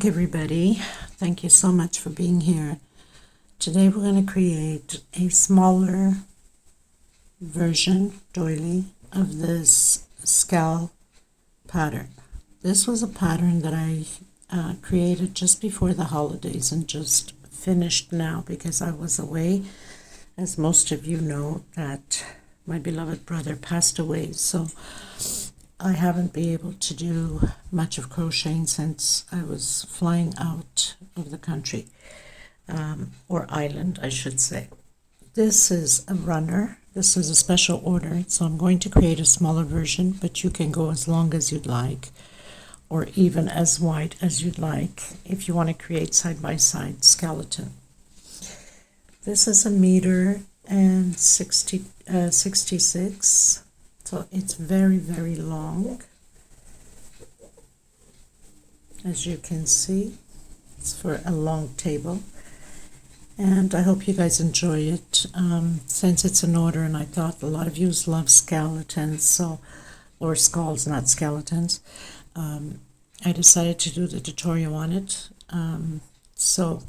back, everybody. Thank you so much for being here. Today we're going to create a smaller version, doily, of this scal pattern. This was a pattern that I created just before the holidays and just finished now because I was away. As most of you know, that my beloved brother passed away, so I haven't been able to do much of crocheting since I was flying out of the country, or island, I should say. This is a runner. This is a special order, so I'm going to create a smaller version, but you can go as long as you'd like, or even as wide as you'd like, if you want to create side-by-side skeleton. This is 1.66 m, so it's very, very long. As you can see, it's for a long table. And I hope you guys enjoy it. Since it's an order, and I thought a lot of you love skeletons, or skulls, not skeletons, I decided to do the tutorial on it. So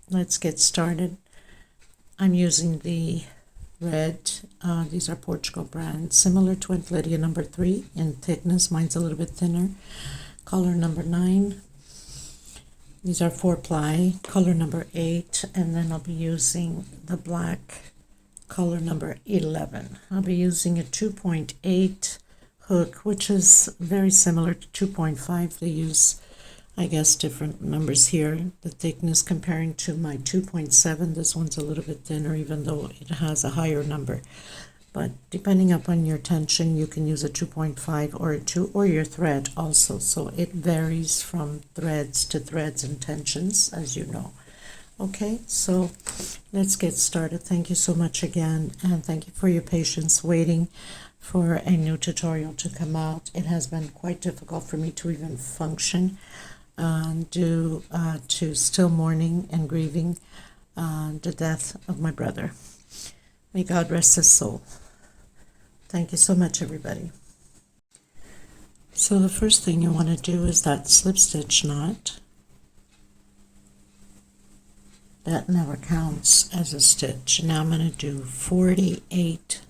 let's get started. I'm using the red, these are Portugal brands, similar to Lydia number 3 in thickness. Mine's a little bit thinner. Color number 9. These are 4-ply, color number 8, and then I'll be using the black, color number 11. I'll be using a 2.8 hook, which is very similar to 2.5. They use, I guess, different numbers here. The thickness comparing to my 2.7, this one's a little bit thinner, even though it has a higher number. But depending upon your tension, you can use a 2.5 or a 2, or your thread also. So it varies from threads to threads and tensions, as you know. Okay, so let's get started. Thank you so much again, and thank you for your patience waiting for a new tutorial to come out. It has been quite difficult for me to even function due to still mourning and grieving the death of my brother. May God rest his soul. Thank you so much, everybody. So the first thing you want to do is that slip stitch knot. That never counts as a stitch. Now I'm going to do 48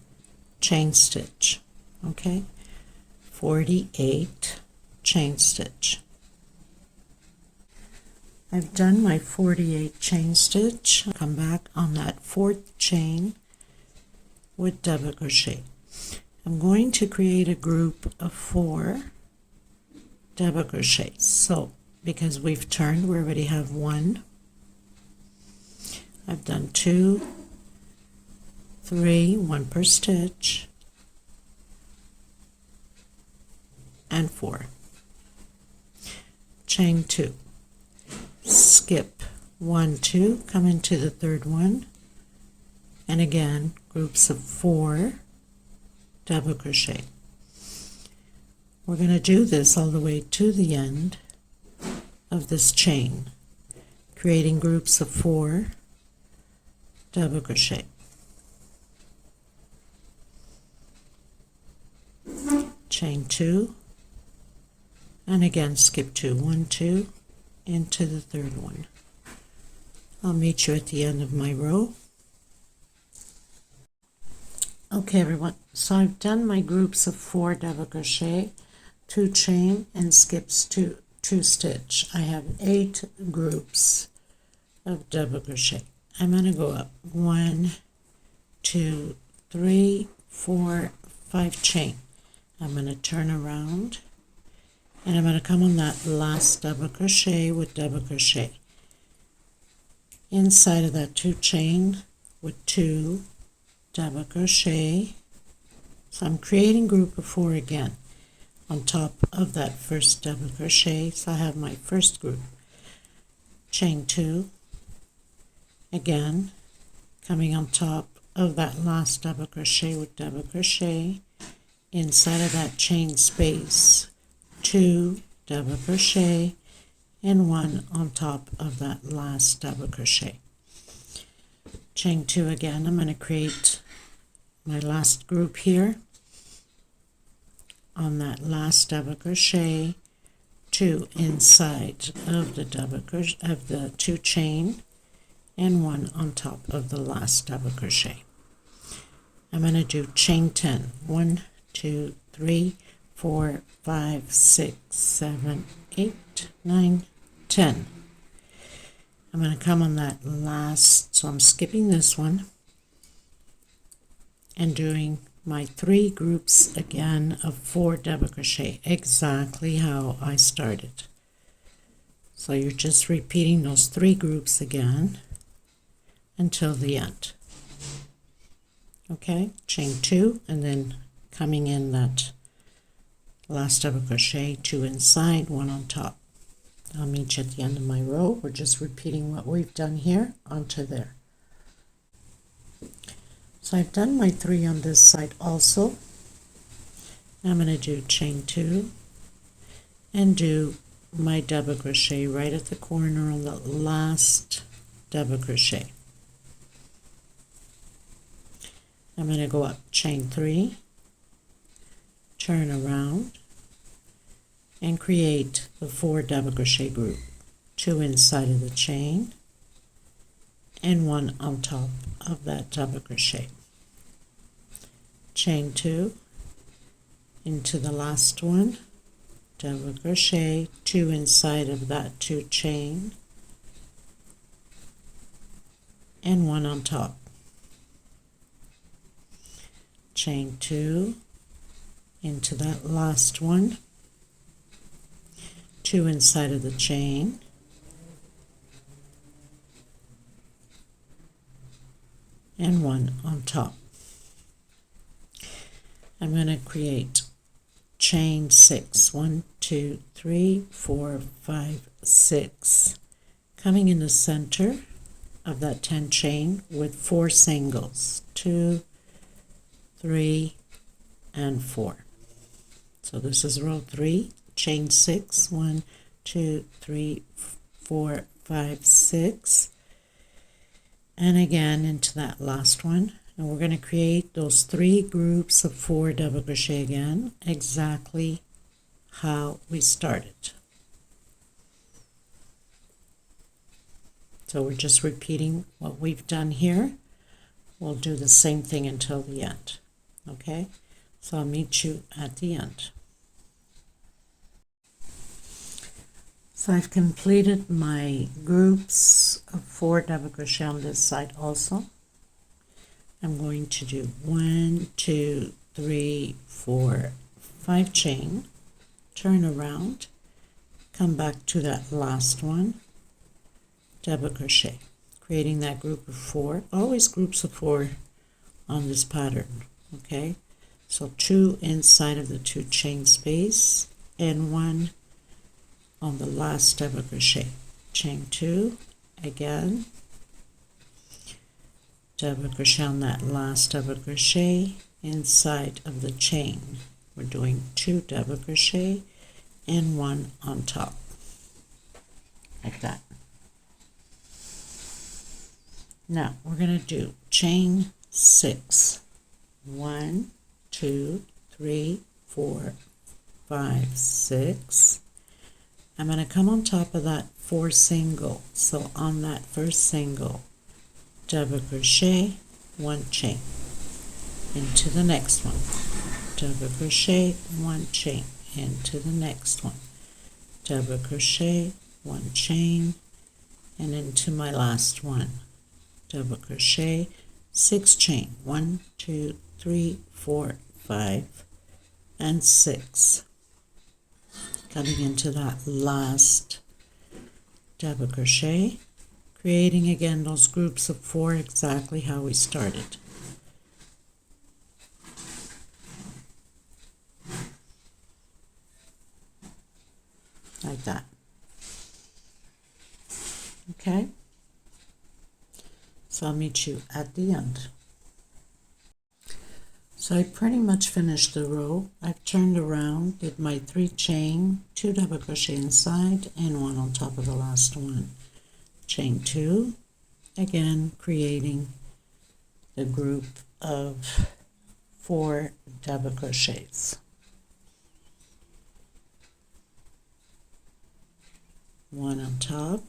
chain stitch. Okay, 48 chain stitch. I've done my 48 chain stitch. Come back on that 4th chain with double crochet. I'm going to create a group of 4 double crochets. So because we've turned, we already have 1. I've done 2, 3, 1 per stitch, and 4. Chain 2. Skip 1, 2, come into the 3rd one, and again groups of 4 double crochet. We're going to do this all the way to the end of this chain, creating groups of 4 double crochet. Chain 2, and again skip 2, 1, 2, into the 3rd one. I'll meet you at the end of my row. Okay, everyone, so I've done my groups of 4 double crochet, 2 chain, and skips 2 stitch. I have 8 groups of double crochet. I'm going to go up 1, 2, 3, 4, 5 chain. I'm going to turn around, and I'm going to come on that last double crochet with double crochet inside of that 2 chain with 2 double crochet. So I'm creating group of 4 again on top of that first double crochet. So I have my first group, chain 2, again coming on top of that last double crochet with double crochet inside of that chain space, 2 double crochet, and 1 on top of that last double crochet. Chain 2 again. I'm going to create my last group here on that last double crochet, 2 inside of the double crochet of the 2 chain and 1 on top of the last double crochet. I'm going to do chain 10. 1, 2, 3, 4, 5, 6, 7, 8, 9, 10. I'm going to come on that last, so I'm skipping this one and doing my 3 groups again of 4 double crochet, exactly how I started. So you're just repeating those 3 groups again until the end. Okay, chain 2 and then coming in that last double crochet, 2 inside, 1 on top. I'll meet you at the end of my row. We're just repeating what we've done here onto there. So I've done my 3 on this side also. I'm going to do chain 2 and do my double crochet right at the corner on the last double crochet. I'm going to go up chain 3, turn around, and create the 4 double crochet group, 2 inside of the chain and 1 on top of that double crochet. Chain 2 into the last one, double crochet, 2 inside of that 2 chain and 1 on top. Chain 2 into that last one, 2 inside of the chain and 1 on top. I'm going to create chain 6. 1, 2, 3, 4, 5, 6. Coming in the center of that 10 chain with 4 singles. 2, 3, and 4. So this is row 3. Chain 6, 1, 2, 3, 4, 5, 6, and again into that last one, and we're going to create those 3 groups of 4 double crochet again, exactly how we started. So we're just repeating what we've done here. We'll do the same thing until the end. Okay, so I'll meet you at the end. So I've completed my groups of 4 double crochet on this side also. I'm going to do 1, 2, 3, 4, 5 chain, turn around, come back to that last one, double crochet, creating that group of 4, always groups of 4 on this pattern. Okay, so 2 inside of the 2 chain space and 1 on the last double crochet. Chain 2 again, double crochet on that last double crochet inside of the chain. We're doing 2 double crochet and 1 on top, like that. Now we're going to do chain 6. 1, 2, 3, 4, 5, 6. I'm going to come on top of that 4 single. So on that first single, double crochet, 1 chain into the next one, double crochet, 1 chain into the next one, double crochet, 1 chain, and into my last one, double crochet, 6 chain, 1, 2, 3, 4, 5, and 6. Coming into that last double crochet, creating again those groups of 4 exactly how we started. Like that. Okay, so I'll meet you at the end. So I pretty much finished the row. I've turned around, did my 3 chain, 2 double crochet inside and 1 on top of the last one. Chain 2, again creating the group of 4 double crochets. one on top,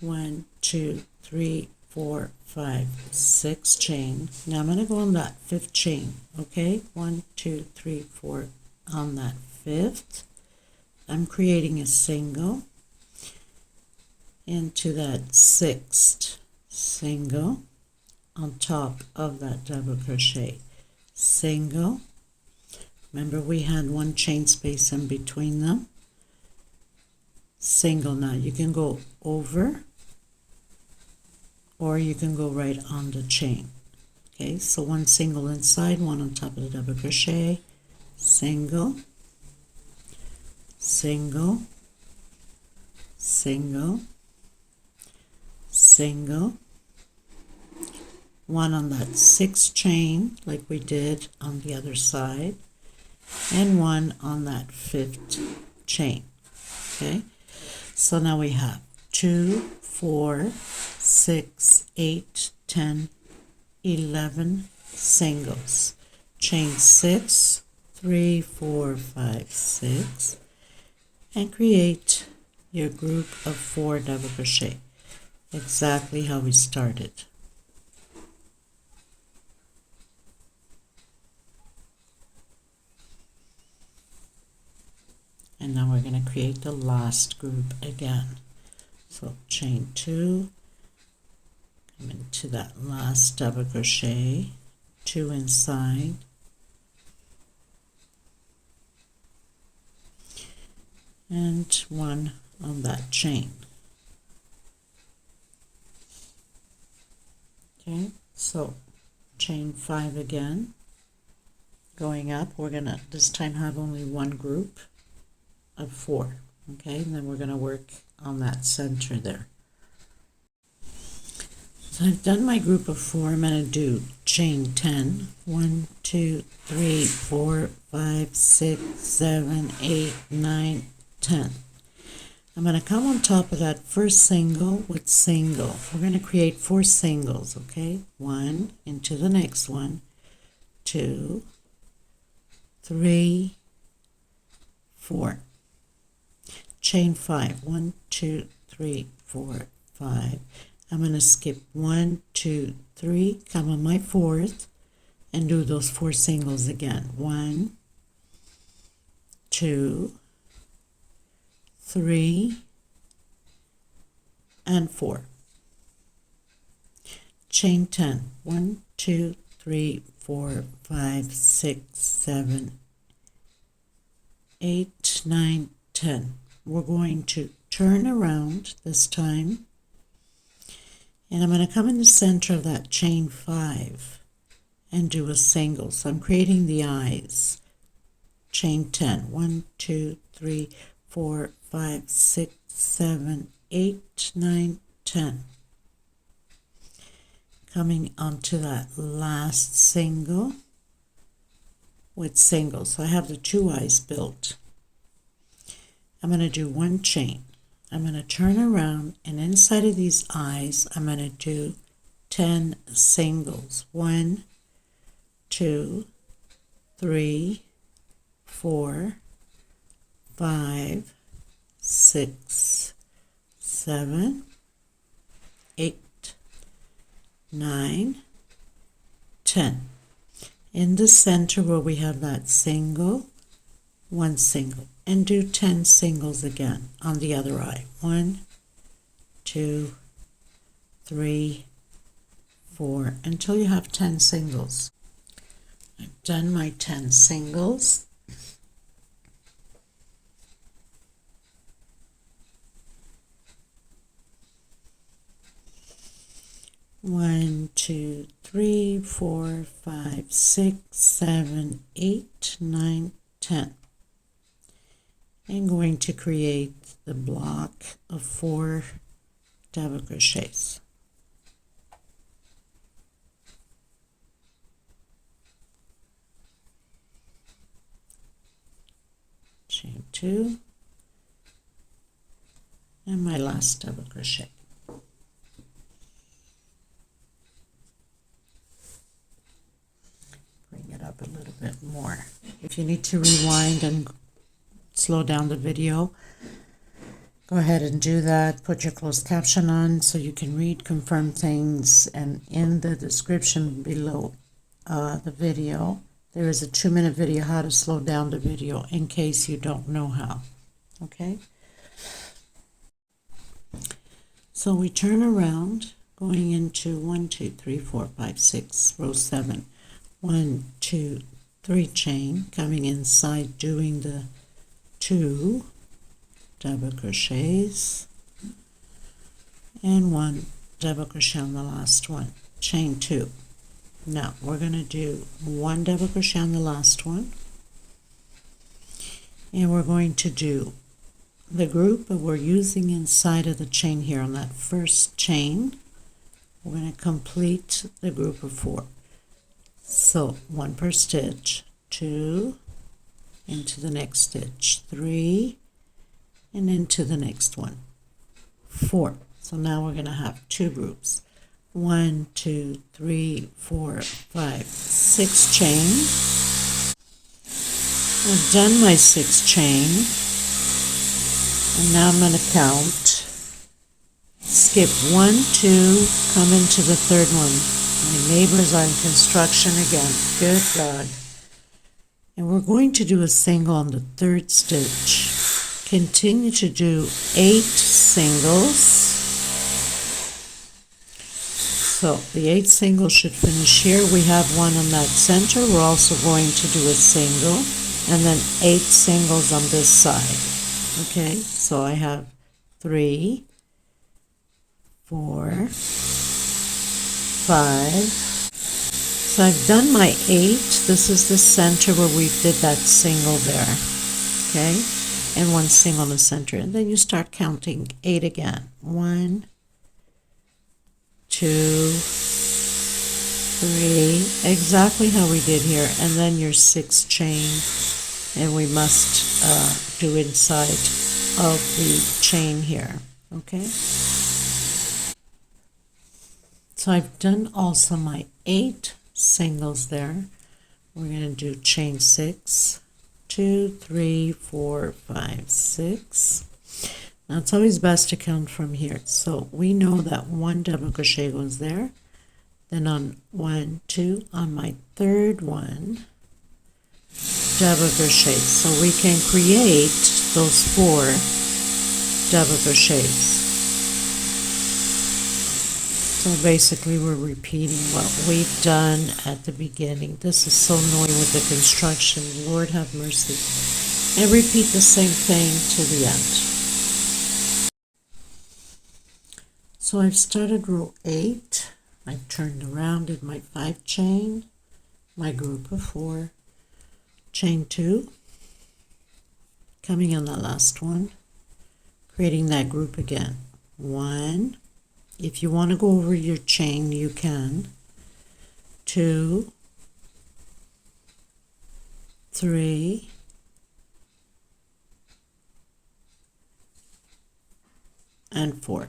1, 2, 3, 4, 5, 6 chain. Now I'm going to go on that 5th chain, okay? 1, 2, 3, 4 on that 5th. I'm creating a single into that 6th single on top of that double crochet, single. Remember we had 1 chain space in between them, single. Now you can go over or you can go right on the chain. Okay, so 1 single inside, 1 on top of the double crochet, single, single, single, single, 1 on that 6th chain like we did on the other side, and 1 on that 5th chain. Okay, so now we have 2, 4, 6, 8, 10, 11 singles, chain 6, 3, 4, 5, 6, and create your group of 4 double crochet, exactly how we started. And now we're going to create the last group again. So chain 2, come into that last double crochet, 2 inside, and 1 on that chain. Okay, so chain 5 again, going up. We're going to this time have only 1 group of 4. Okay, and then we're going to work on that center there. So I've done my group of 4. I'm going to do chain 10, 1, 2, 3, 4, 5, 6, 7, 8, 9, 10. I'm going to come on top of that first single with single. We're going to create 4 singles, okay? 1 into the next one, 2, 3, 4. Chain 5, 1, 2, 3, 4, 5. I'm going to skip 1, 2, 3, come on my 4th, and do those 4 singles again. 1, 2, 3, and 4. Chain 10, 1, 2, 3, 4, 5, 6, 7, 8, 9, 10. We're going to turn around this time, and I'm going to come in the center of that chain 5 and do a single. So I'm creating the eyes. Chain 10, 1, 2, 3, 4, 5, 6, 7, 8, 9, 10. Coming onto that last single with single. So I have the 2 eyes built. I'm going to do 1 chain. I'm going to turn around, and inside of these eyes, I'm going to do 10 singles. 1, 2, 3, 4, 5, 6, 7, 8, 9, 10. In the center where we have that single, 1 single, and do 10 singles again on the other eye. 1, 2, 3, 4, until you have 10 singles. I've done my 10 singles. One, 2, 3, 4, 5, 6, 7, 8, 9, 10. I'm going to create the block of 4 double crochets. Chain 2 and my last double crochet. Bring it up a little bit more. If you need to rewind and slow down the video, go ahead and do that. Put your closed caption on so you can read, confirm things, and in the description below the video, there is a 2-minute video how to slow down the video in case you don't know how. Okay? So we turn around, going into 1, 2, 3, 4, 5, 6, row 7. 1, 2, 3 chain, coming inside, doing the 2 double crochets, and 1 double crochet on the last one, chain 2. Now we're going to do 1 double crochet on the last one, and we're going to do the group that we're using inside of the chain here on that first chain. We're going to complete the group of 4. So 1 per stitch, 2, into the next stitch, 3, and into the next one, 4. So now we're going to have 2 groups. 1, 2, 3, 4, 5, 6 chain. I've done my 6 chain, and now I'm going to count. Skip 1, 2, come into the 3rd one. My neighbors are in construction again. Good God. And we're going to do a single on the 3rd stitch. Continue to do 8 singles. So the 8 singles should finish here. We have one on that center. We're also going to do a single, and then 8 singles on this side. Okay, so I have 3, 4, 5. So I've done my 8. This is the center where we did that single there. Okay, and 1 single in the center, and then you start counting 8 again. 1, 2, 3, exactly how we did here, and then your 6 chain, and we must do inside of the chain here. Okay, so I've done also my 8 singles there. We're going to do chain 6, 2, 3, 4, 5, 6. Now it's always best to count from here. So we know that 1 double crochet goes there. Then on 1, 2, on my 3rd one, double crochet. So we can create those 4 double crochets. So basically we're repeating what we've done at the beginning. This is so annoying with the construction. Lord have mercy. And repeat the same thing to the end. So I've started row 8, I've turned around, did my 5 chain, my group of 4, chain 2, coming on the last one, creating that group again. 1, if you want to go over your chain, you can. 2, 3, and 4.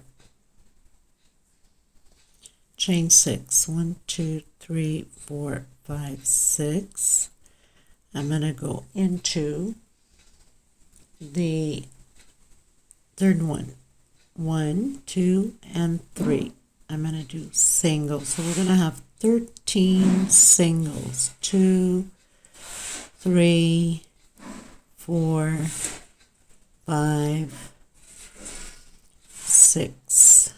Chain 6, 1, 2, 3, 4, 5, 6. I'm going to go into the 3rd one. 1, 2, and 3. I'm going to do singles. So we're going to have 13 singles. 2, 3, 4, 5, 6,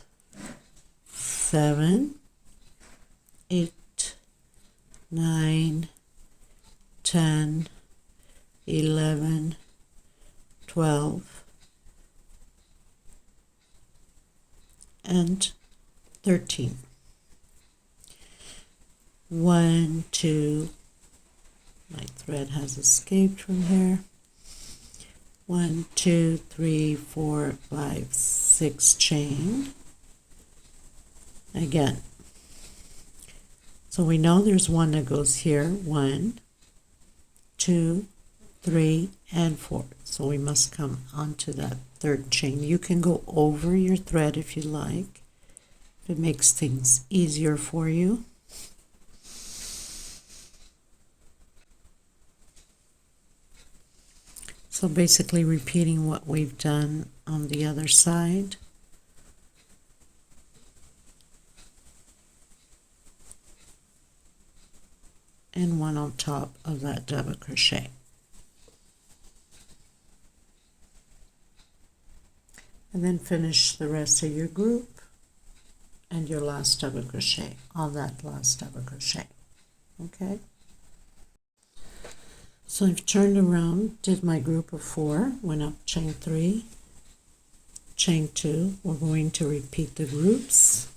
7, 8, 9, 10, 11, 12, and 13. 1, 2, my thread has escaped from here. 1, 2, 3, 4, 5, 6 chain. Again, so we know there's one that goes here. 1, 2, 3, and 4. So we must come onto that 3rd chain. You can go over your thread if you like. It makes things easier for you. So basically repeating what we've done on the other side. And one on top of that double crochet. And then finish the rest of your group and your last double crochet on that last double crochet. Okay? So I've turned around, did my group of 4, went up chain 3, chain 2. We're going to repeat the groups.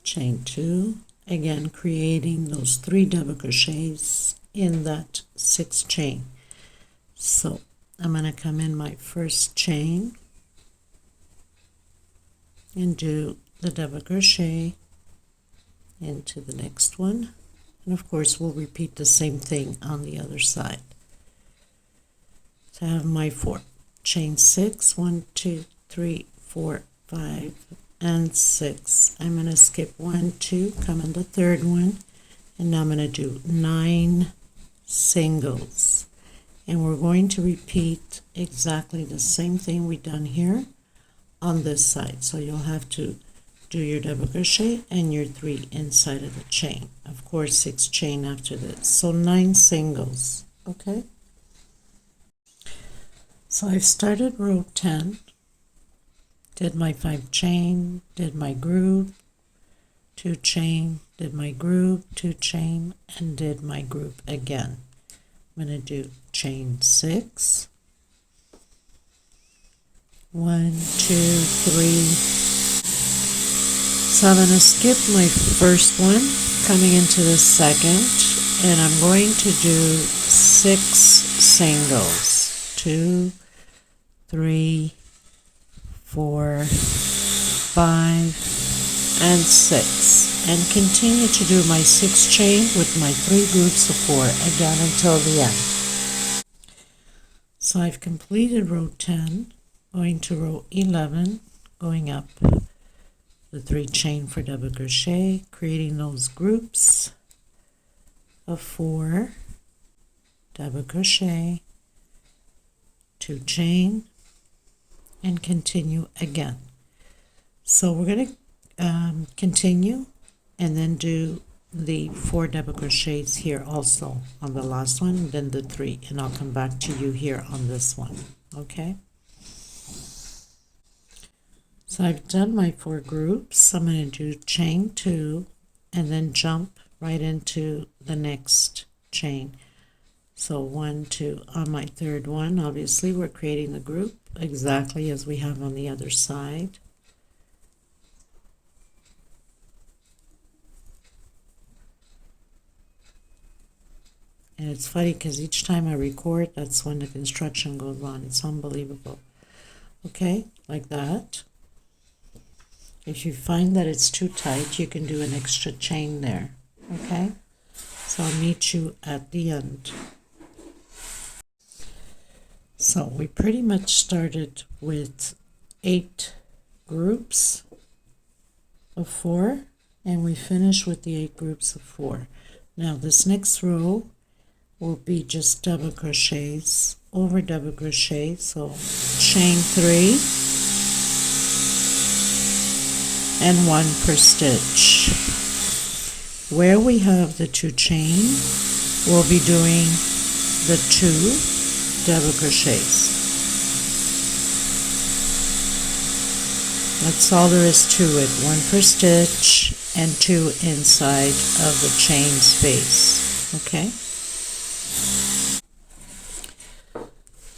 Chain 2, again creating those 3 double crochets in that 6th chain. So I'm going to come in my first chain and do the double crochet into the next one, and of course we'll repeat the same thing on the other side. So I have my 4 chain 6, 1 2 3 4 5 and 6. I'm going to skip 1 2, come in the third one, and now I'm going to do 9 singles, and we're going to repeat exactly the same thing we've done here on this side. So you'll have to do your double crochet and your 3 inside of the chain, of course 6 chain after this, so 9 singles. Okay, so I've started row 10, did my 5 chain, did my group, 2 chain, did my group, 2 chain, and did my group again. I'm going to do chain 6, 1 2 3. So I'm going to skip my first one, coming into the second, and I'm going to do 6 singles, 2 3 4 5 and 6, and continue to do my 6 chain with my 3 groups of 4 again until the end. So I've completed row 10, going to row 11, going up the 3 chain for double crochet, creating those groups of 4, double crochet, 2 chain, and continue again. So we're going to continue and then do the 4 double crochets here also on the last one, and then the 3, and I'll come back to you here on this one. Okay, so I've done my 4 groups. I'm going to do chain 2 and then jump right into the next chain. So 1 2 on my third one. Obviously we're creating the group exactly as we have on the other side. And it's funny because each time I record, that's when the construction goes on. It's unbelievable. Okay, like that. If you find that it's too tight, you can do an extra chain there. Okay, so I'll meet you at the end. So we pretty much started with 8 groups of 4, and we finished with the 8 groups of 4. Now this next row will be just double crochets over double crochet, so chain 3 and 1 per stitch. Where we have the 2 chain, we'll be doing the 2 double crochets. That's all there is to it, 1 per stitch and 2 inside of the chain space. Okay,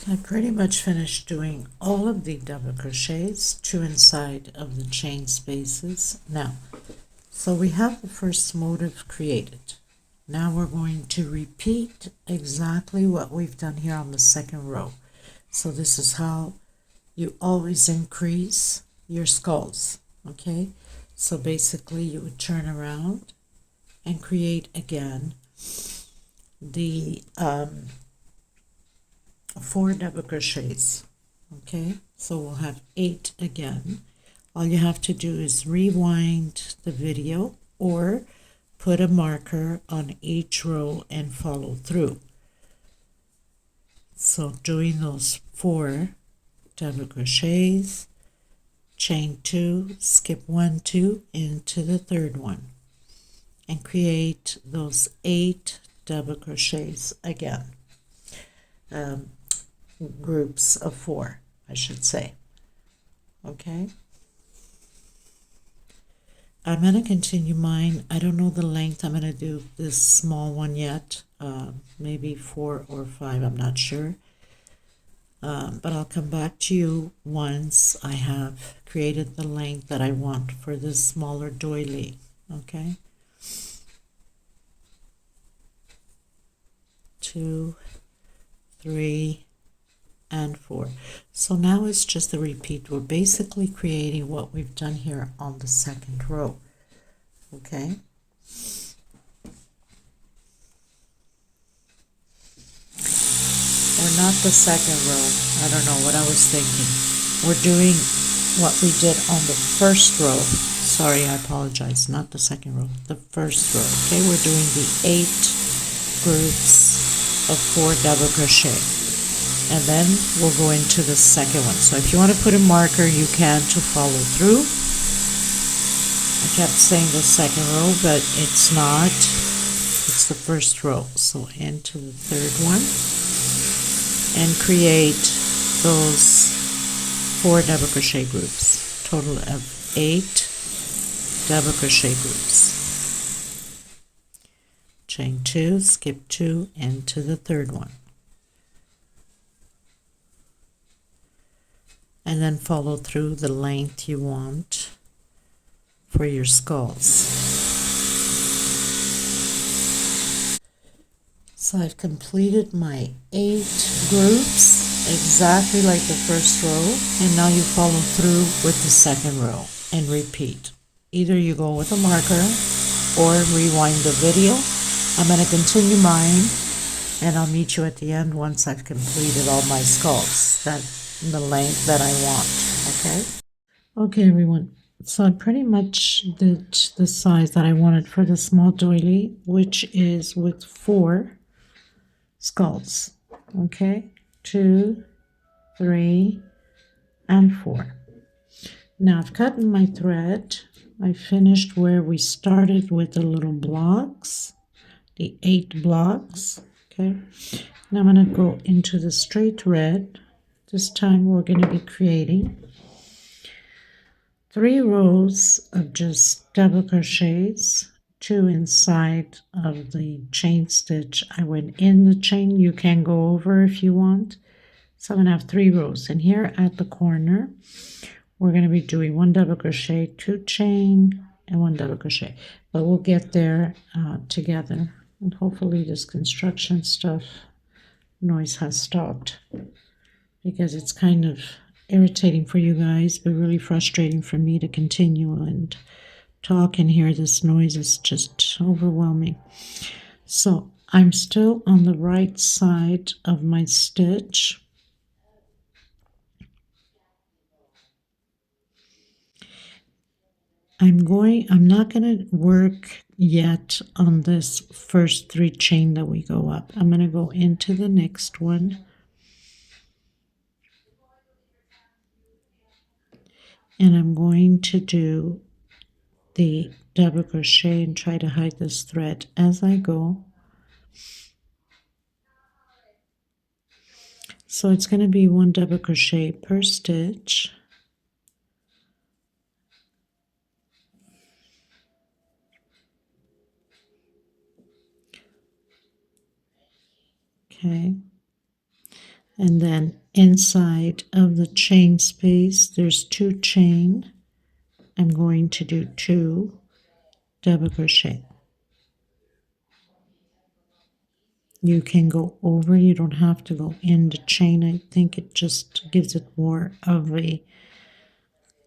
I pretty much finished doing all of the double crochets, 2 inside of the chain spaces. Now, so we have the first motif created. Now we're going to repeat exactly what we've done here on the second row. So this is how you always increase your skulls. Okay, so basically you would turn around and create again the 4 double crochets. Okay, so we'll have 8 again. All you have to do is rewind the video or put a marker on each row and follow through. So doing those 4 double crochets, chain 2, skip 1, 2 into the third one, and create those 8 double crochets again. Groups of 4, I should say. Okay. I'm going to continue mine. I don't know the length. I'm going to do this small one yet. Maybe 4 or 5, I'm not sure. But I'll come back to you once I have created the length that I want for this smaller doily. Okay. 2, 3, and 4. So now it's just a repeat. We're basically creating what we've done here on the second row. Okay. Or not the second row. I don't know what I was thinking. We're doing what we did on the first row. Sorry, I apologize. Not the second row. The first row. Okay, we're doing the 8 groups of 4 double crochet. And then we'll go into the second one. So if you want to put a marker, you can to follow through. I kept saying the second row, but it's not. It's the first row. So into the third one and create those 4 double crochet groups. Total of 8 double crochet groups. Chain 2, skip 2 into the third one. And then follow through the length you want for your skulls. So I've completed my 8 groups exactly like the first row, and now you follow through with the second row and repeat. Either you go with a marker or rewind the video. I'm going to continue mine, and I'll meet you at the end once I've completed all my skulls. The length that I want. Okay everyone, so I pretty much did the size that I wanted for the small doily, which is with 4 skulls. Okay, 2, 3, and 4. Now I've cut my thread. I finished where we started with the little blocks, the 8 blocks. Okay, now I'm going to go into the straight thread. This time we're going to be creating 3 rows of just double crochets, 2 inside of the chain stitch. I went in the chain. You can go over if you want. So I'm going to have 3 rows. And here at the corner, we're going to be doing 1 double crochet, 2 chain, and 1 double crochet. But we'll get there together. And hopefully this construction stuff noise has stopped, because it's kind of irritating for you guys, but really frustrating for me to continue and talk and hear this noise. Is just overwhelming. So I'm still on the right side of my stitch. I'm not going to work yet on this first 3 chain that we go up. I'm going to go into the next one. And I'm going to do the double crochet and try to hide this thread as I go. So it's going to be 1 double crochet per stitch. Okay. And then inside of the chain space, there's 2 chain. I'm going to do 2 double crochet. You can go over, you don't have to go in the chain. I think it just gives it more of a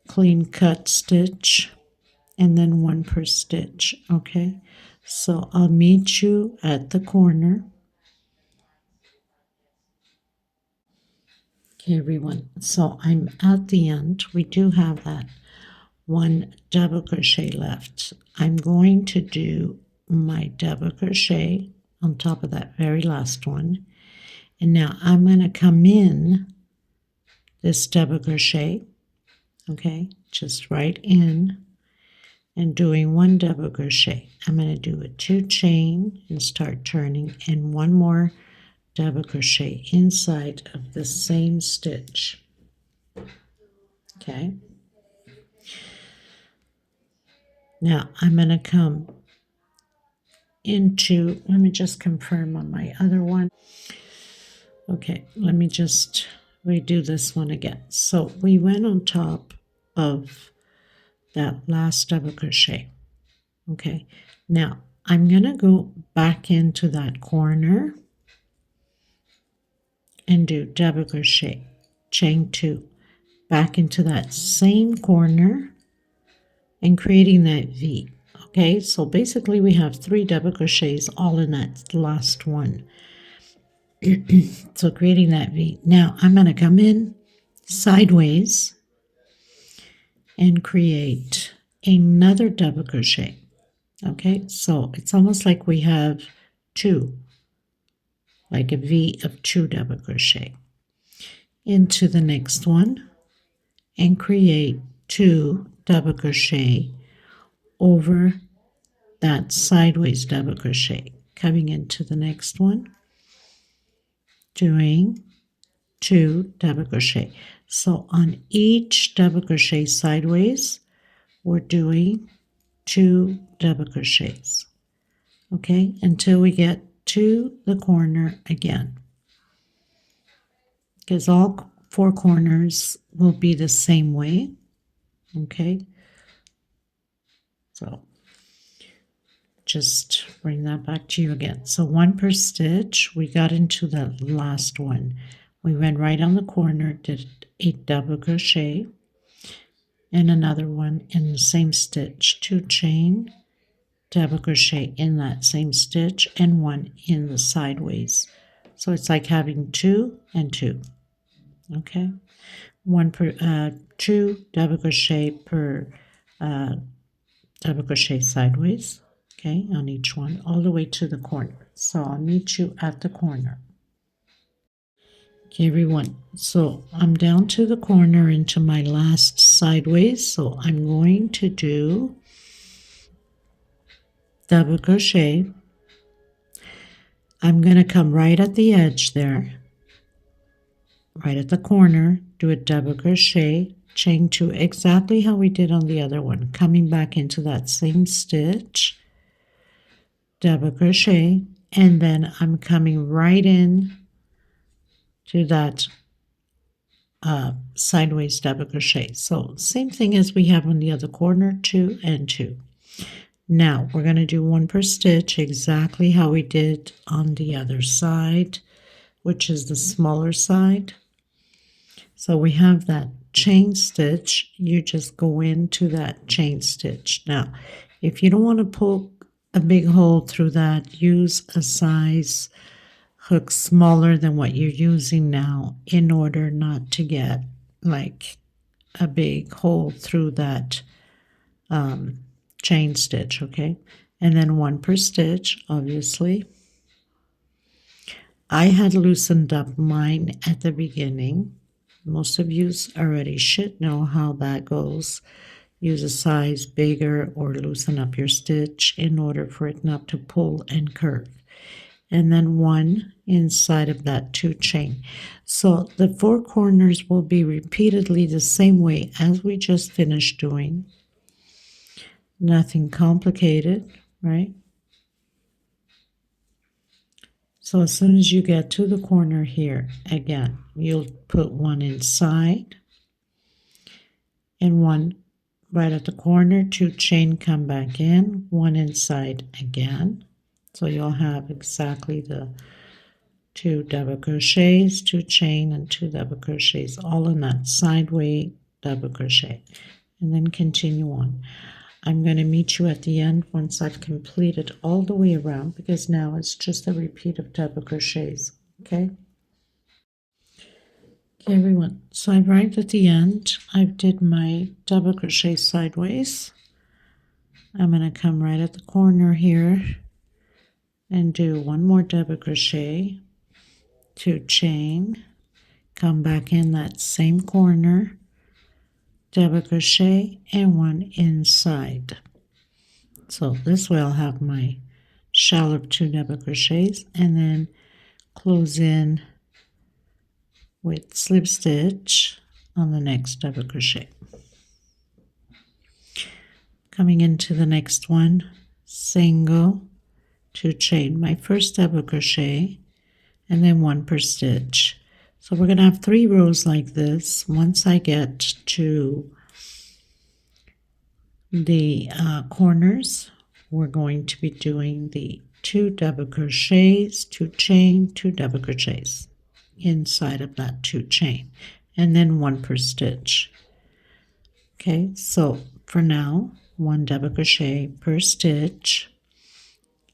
clean cut stitch, and then 1 per stitch. Okay, so I'll meet you at the corner. Okay everyone, so I'm at the end. We do have that one double crochet left. I'm going to do my double crochet on top of that very last one, and now I'm going to come in this double crochet, okay, just right in, and doing one double crochet. I'm going to do a 2 chain and start turning, and one more double crochet inside of the same stitch. Okay, now I'm going to come into, let me just confirm on my other one. Okay, let me just redo this one again. So we went on top of that last double crochet. Okay, now I'm going to go back into that corner and do double crochet, chain 2, back into that same corner and creating that V. Okay, so basically we have 3 double crochets all in that last one. So creating that V. Now I'm going to come in sideways and create another double crochet. Okay, so it's almost like we have 2, like a V of 2 double crochet into the next one and create 2 double crochet over that sideways double crochet, coming into the next one, doing 2 double crochet. So on each double crochet sideways, we're doing 2 double crochets, okay, until we get to the corner again, because all 4 corners will be the same way. Okay, so just bring that back to you again. So 1 per stitch. We got into the last one, we went right on the corner, did a double crochet and another one in the same stitch, 2 chain, double crochet in that same stitch, and 1 in the sideways. So it's like having 2 and 2. Okay, 1 per 2 double crochet per double crochet sideways, okay, on each one all the way to the corner. So I'll meet you at the corner. Okay, everyone, so I'm down to the corner into my last sideways, so I'm going to do double crochet. I'm going to come right at the edge there, right at the corner, do a double crochet, chain 2, exactly how we did on the other one, coming back into that same stitch, double crochet, and then I'm coming right in to that sideways double crochet. So same thing as we have on the other corner, 2 and 2. Now we're going to do 1 per stitch, exactly how we did on the other side, which is the smaller side. So we have that chain stitch, you just go into that chain stitch. Now if you don't want to poke a big hole through that, use a size hook smaller than what you're using now in order not to get like a big hole through that chain stitch. Okay, and then 1 per stitch. Obviously I had loosened up mine at the beginning. Most of you already should know how that goes. Use a size bigger or loosen up your stitch in order for it not to pull and curve. And then 1 inside of that 2 chain. So the 4 corners will be repeatedly the same way as we just finished doing. Nothing complicated, right? So as soon as you get to the corner here, again, you'll put 1 inside and 1 right at the corner, 2 chain, come back in, 1 inside again. So you'll have exactly the 2 double crochets, 2 chain, and 2 double crochets all in that sideway double crochet, and then continue on. I'm going to meet you at the end once I've completed all the way around, because now it's just a repeat of double crochets. Okay, Okay, everyone, so I've arrived at the end. I've did my double crochet sideways. I'm going to come right at the corner here and do one more double crochet, 2 chain, come back in that same corner, double crochet, and 1 inside. So this way I'll have my shell of 2 double crochets, and then close in with slip stitch on the next double crochet. Coming into the next one, single, 2 chain, my first double crochet, and then 1 per stitch. So we're going to have 3 rows like this. Once I get to the corners, we're going to be doing the 2 double crochets, 2 chain, 2 double crochets inside of that 2 chain, and then 1 per stitch. Okay, so for now, 1 double crochet per stitch,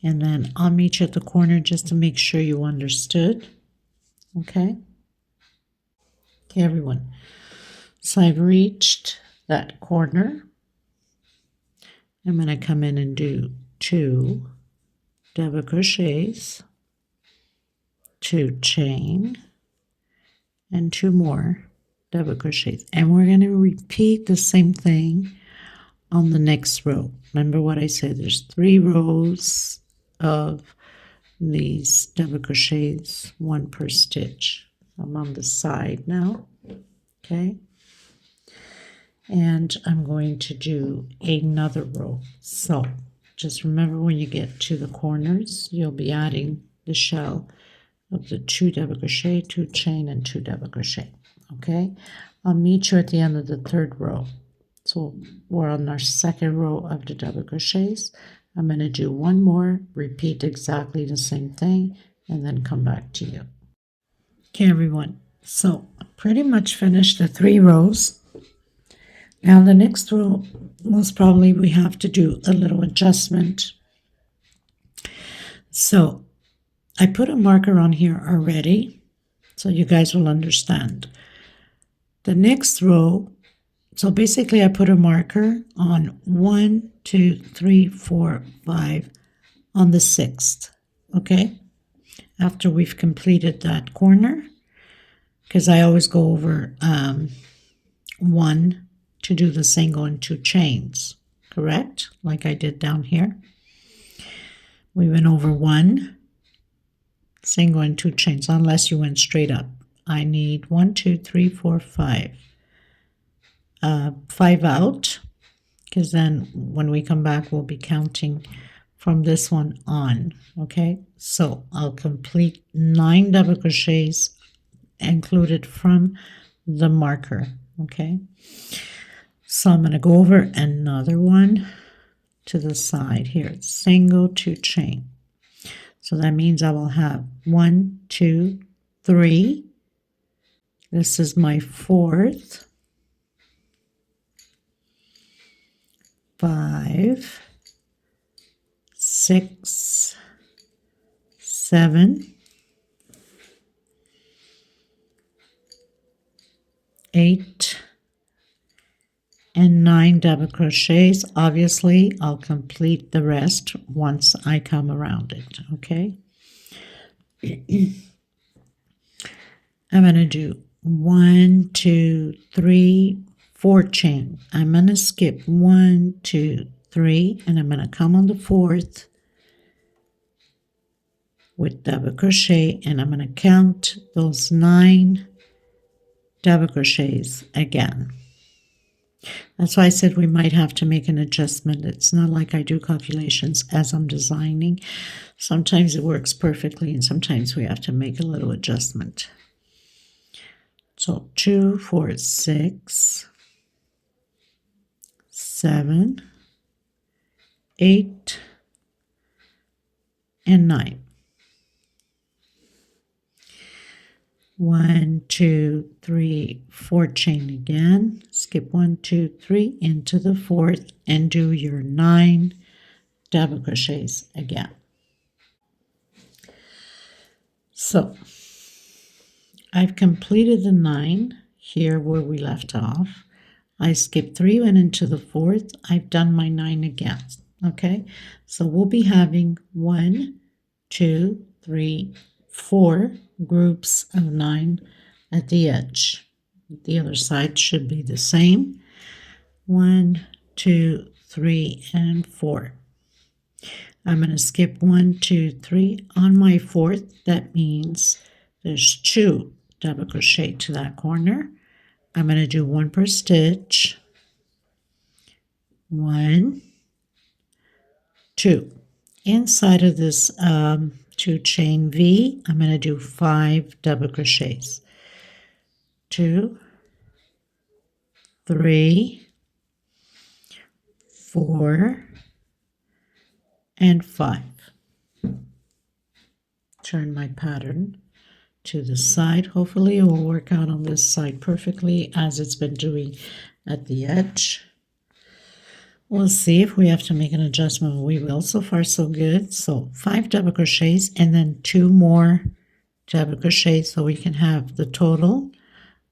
and then I'll meet you at the corner just to make sure you understood. Okay, everyone, so I've reached that corner. I'm going to come in and do 2 double crochets, 2 chain, and 2 more double crochets, and we're going to repeat the same thing on the next row. Remember what I said, there's 3 rows of these double crochets, 1 per stitch. I'm on the side now, okay, and I'm going to do another row. So just remember, when you get to the corners, you'll be adding the shell of the 2 double crochet, 2 chain, and 2 double crochet. Okay, I'll meet you at the end of the 3rd row. So we're on our 2nd row of the double crochets. I'm going to do 1 more, repeat exactly the same thing, and then come back to you. Okay, everyone, so pretty much finished the 3 rows. Now the next row, most probably we have to do a little adjustment. So I put a marker on here already, so you guys will understand. The next row, so basically I put a marker on 1, 2, 3, 4, 5 on the 6th, okay? After we've completed that corner, because I always go over 1 to do the single and 2 chains, correct? Like I did down here. We went over 1 single and 2 chains, unless you went straight up. I need 1, 2, 3, 4, 5. 5 out, because then when we come back, we'll be counting from this one on. Okay, so I'll complete 9 double crochets included from the marker. Okay, so I'm going to go over another one to the side here, single, 2 chain. So that means I will have 1, 2, 3. This is my 4th. 5, 6, 7, 8, and 9 double crochets. Obviously, I'll complete the rest once I come around it, okay? I'm going to do 1, 2, 3, 4 chain. I'm going to skip 1, 2, 3, and I'm going to come on the 4th with double crochet, and I'm going to count those 9 double crochets again. That's why I said we might have to make an adjustment. It's not like I do calculations as I'm designing. Sometimes it works perfectly, and sometimes we have to make a little adjustment. So 2, 4, 6, 7, 8, and 9. 1, 2, 3, 4 chain again. Skip 1, 2, 3 into the 4th and do your 9 double crochets again. So I've completed the 9 here where we left off. I skipped 3, went into the 4th. I've done my 9 again. Okay, so we'll be having 1, 2, 3, 4 groups of 9 at the edge. The other side should be the same. 1, 2, 3, and 4. I'm going to skip 1, 2, 3 on my 4th. That means there's 2 double crochet to that corner. I'm going to do 1 per stitch. 1, 2. Inside of this 2 chain V, I'm going to do 5 double crochets. 2, 3, 4, and 5. Turn my pattern to the side. Hopefully it will work out on this side perfectly as it's been doing at the edge. We'll see if we have to make an adjustment. We will. So far so good. So 5 double crochets and then 2 more double crochets so we can have the total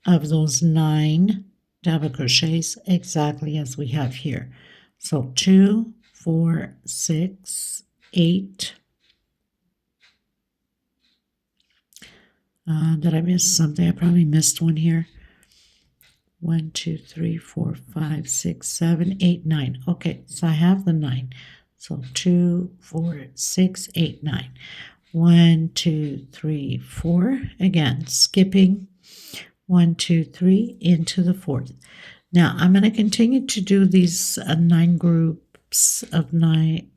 of those 9 double crochets exactly as we have here. So 2, 4, 6, 8. Did I miss something? I probably missed one here. 1, 2, 3, 4, 5, 6, 7, 8, 9. Okay, so I have the 9. So 2, 4, 6, 8, 9. 1, 2, 3, 4. Again, skipping 1, 2, 3 into the 4th. Now I'm going to continue to do these 9 groups of 9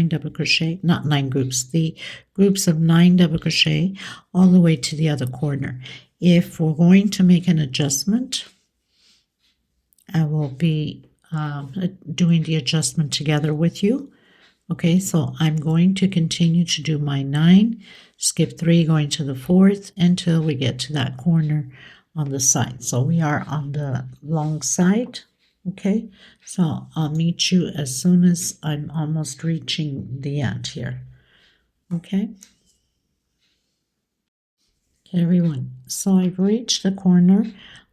double crochet, not 9 groups, the groups of 9 double crochet all the way to the other corner. If we're going to make an adjustment, I will be doing the adjustment together with you. Okay, so I'm going to continue to do my 9, skip 3 going to the 4th until we get to that corner on the side. So we are on the long side. Okay, so I'll meet you as soon as I'm almost reaching the end here. Okay. Okay, everyone. So I've reached the corner.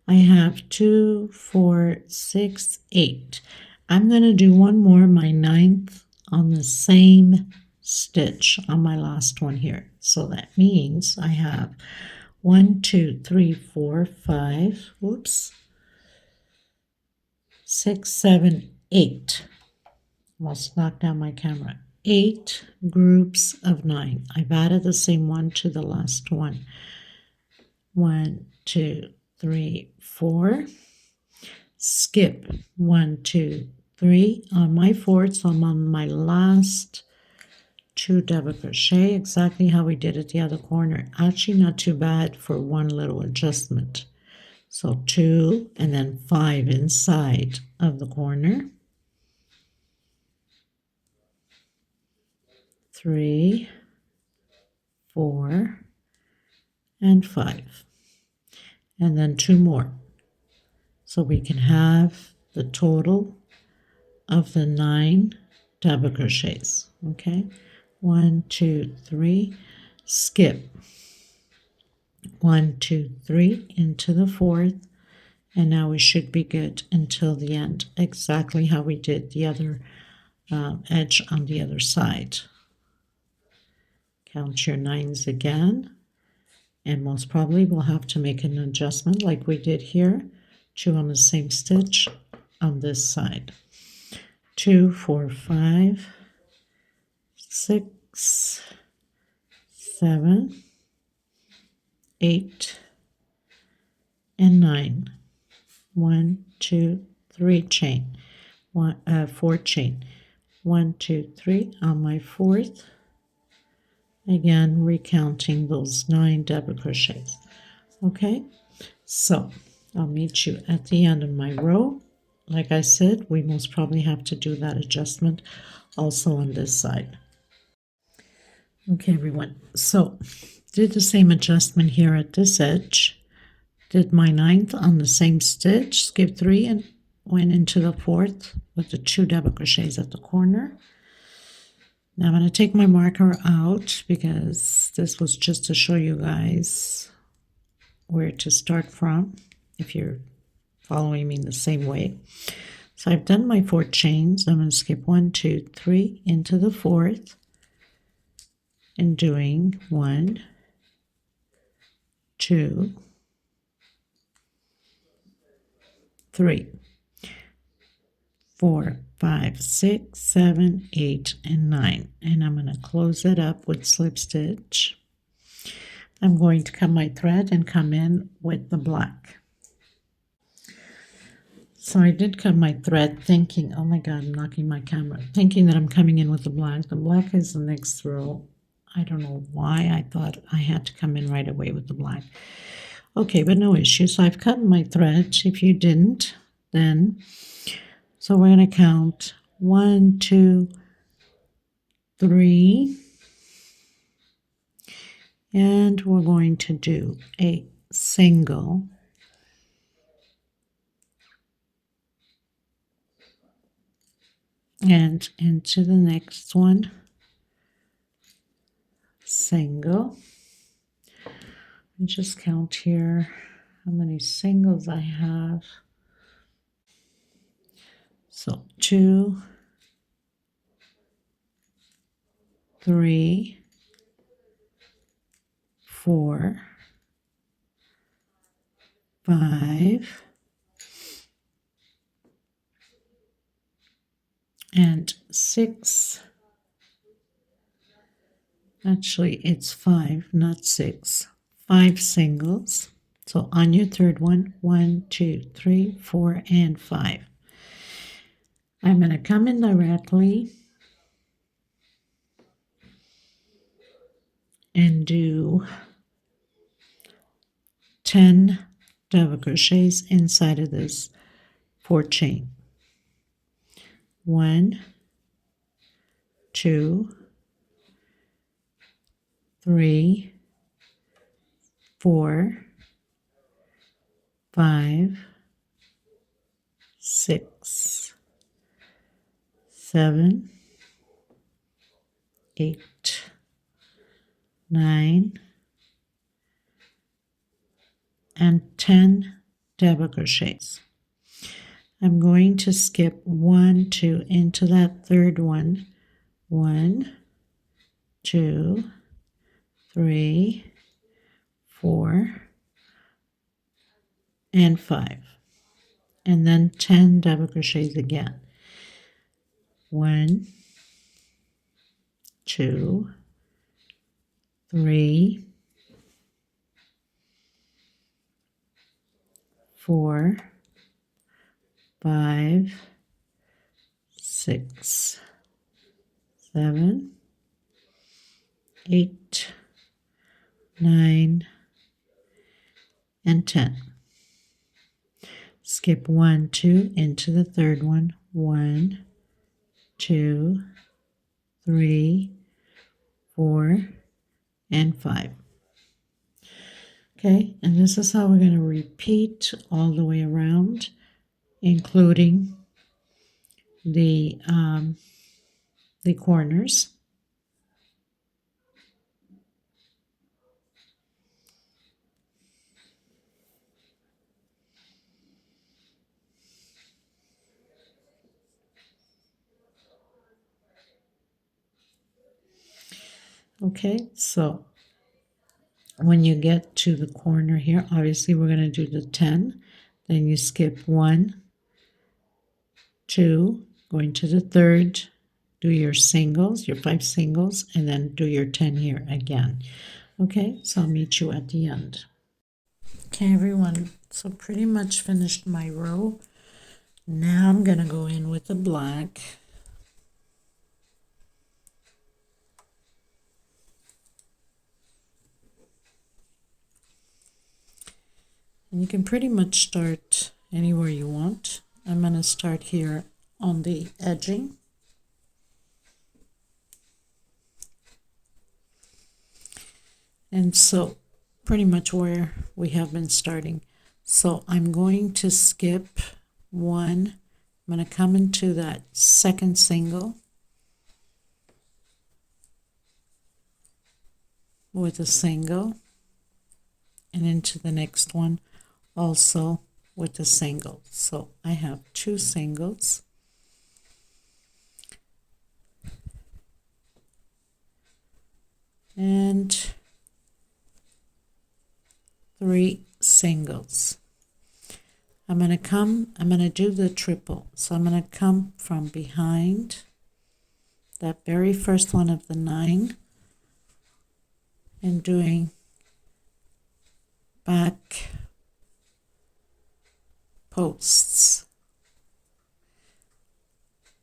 I have 2, 4, 6, 8. I'm going to do one more, my 9th, on the same stitch on my last one here. So that means I have 1, 2, 3, 4, 5, whoops, 6, 7, 8. Almost knocked down my camera. 8 groups of 9. I've added the same one to the last one. 1, 2, 3, 4. Skip 1, 2, 3 on my 4th. So I'm on my last 2 double crochet, exactly how we did at the other corner. Actually, not too bad for one little adjustment. So 2 and then 5 inside of the corner. 3, 4, and 5. And then 2 more. So we can have the total of the 9 double crochets. Okay, 1, 2, 3, skip 1, 2, 3 into the 4th, and now we should be good until the end, exactly how we did the other edge on the other side. Count your 9s again, and most probably we'll have to make an adjustment like we did here. 2 on the same stitch on this side. 2, 4, 5, 6, 7, 8, and 9. 1, 2, 3 chain. 4 chain. 1, 2, 3 on my 4th. Again, recounting those 9 double crochets. Okay, so I'll meet you at the end of my row. Like I said, we most probably have to do that adjustment also on this side. Okay, everyone. So did the same adjustment here at this edge. Did my 9th on the same stitch, skipped 3 and went into the 4th with the 2 double crochets at the corner. Now I'm going to take my marker out because this was just to show you guys where to start from if you're following me the same way. So I've done my 4 chains. I'm going to skip 1, 2, 3 into the 4th and doing 1, 2, 3, 4, 5, 6, 7, 8, and 9. And I'm going to close it up with slip stitch. I'm going to cut my thread and come in with the black. So I did cut my thread thinking, oh my God, I'm knocking my camera, thinking that I'm coming in with the black. The black is the next row. I don't know why I thought I had to come in right away with the black. Okay, but no issue. So I've cut my thread. If you didn't, then, so we're going to count 1, 2, 3, and we're going to do a single and into the next one, single. And just count here how many singles I have. So 2, 3, 4, 5, and 6. Actually, it's 5, not 6. 5 singles. So on your third one, 1, 2, 3, 4, and 5. I'm going to come in directly and do 10 double crochets inside of this 4 chain. 1, 2, 3, 4, 5, 6, 7, 8, 9, and 10 double crochets. I'm going to skip 1, 2 into that third one. 1, 2, 3, 4, and 5. And then 10 double crochets again. 1, 2, 3, 4, 5, 6, 7, 8, 9, and 10. Skip 1, 2 into the third one. 1, 2, 3, 4, and 5. Okay, and this is how we're going to repeat all the way around, including the corners. Okay, so when you get to the corner here, obviously we're going to do the 10. Then you skip 1, 2, going to the third, do your singles, your 5 singles, and then do your 10 here again. Okay, so I'll meet you at the end. Okay, everyone, so pretty much finished my row. Now I'm going to go in with the black. And you can pretty much start anywhere you want. I'm going to start here on the edging. And so pretty much where we have been starting. So I'm going to skip 1. I'm going to come into that second single with a single and into the next one also with a single. So I have 2 singles, and 3 singles. I'm going to do the triple. So I'm going to come from behind that very first one of the 9 and doing back posts.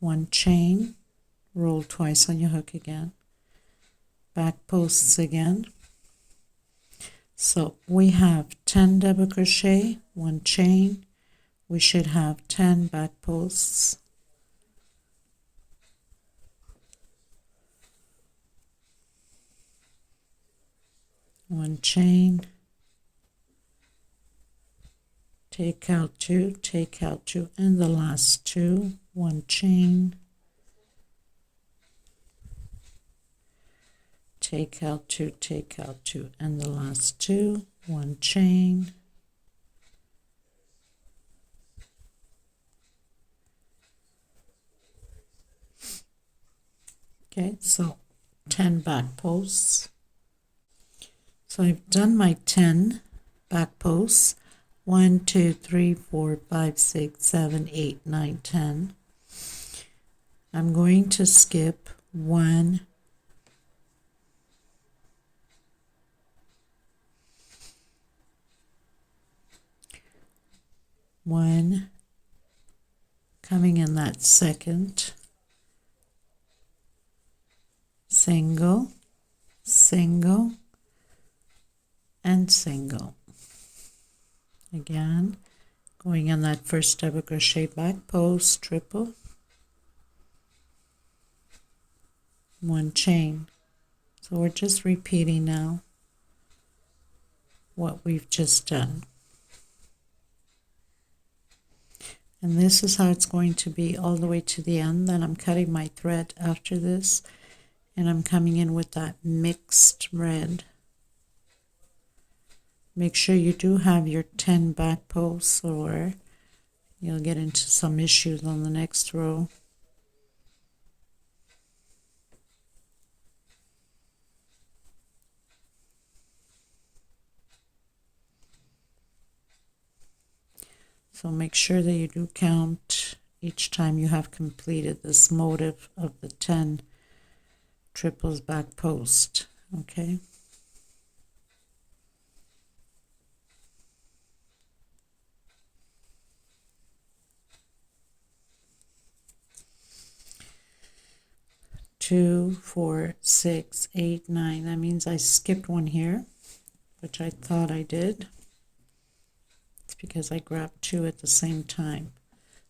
1 chain, roll twice on your hook again, back posts again. So we have 10 double crochet, 1 chain. We should have 10 back posts. One chain, take out 2, and the last 2, 1 chain, take out 2, and the last 2, 1 chain, okay, so 10 back posts. So I've done my 10 back posts. 1, 2, 3, 4, 5, 6, 7, 8, 9, 10. I'm going to skip 1, 1, coming in that second, single, single, and single. Again, going in that first double crochet back post, triple, 1 chain. So we're just repeating now what we've just done. And this is how it's going to be all the way to the end. Then I'm cutting my thread after this, and I'm coming in with that mixed red. Make sure you do have your 10 back posts, or you'll get into some issues on the next row. So make sure that you do count each time you have completed this motif of the 10 triples back post, okay? Two, 4, 6, 8, 9. That means I skipped one here, which I thought I did. It's because I grabbed 2 at the same time.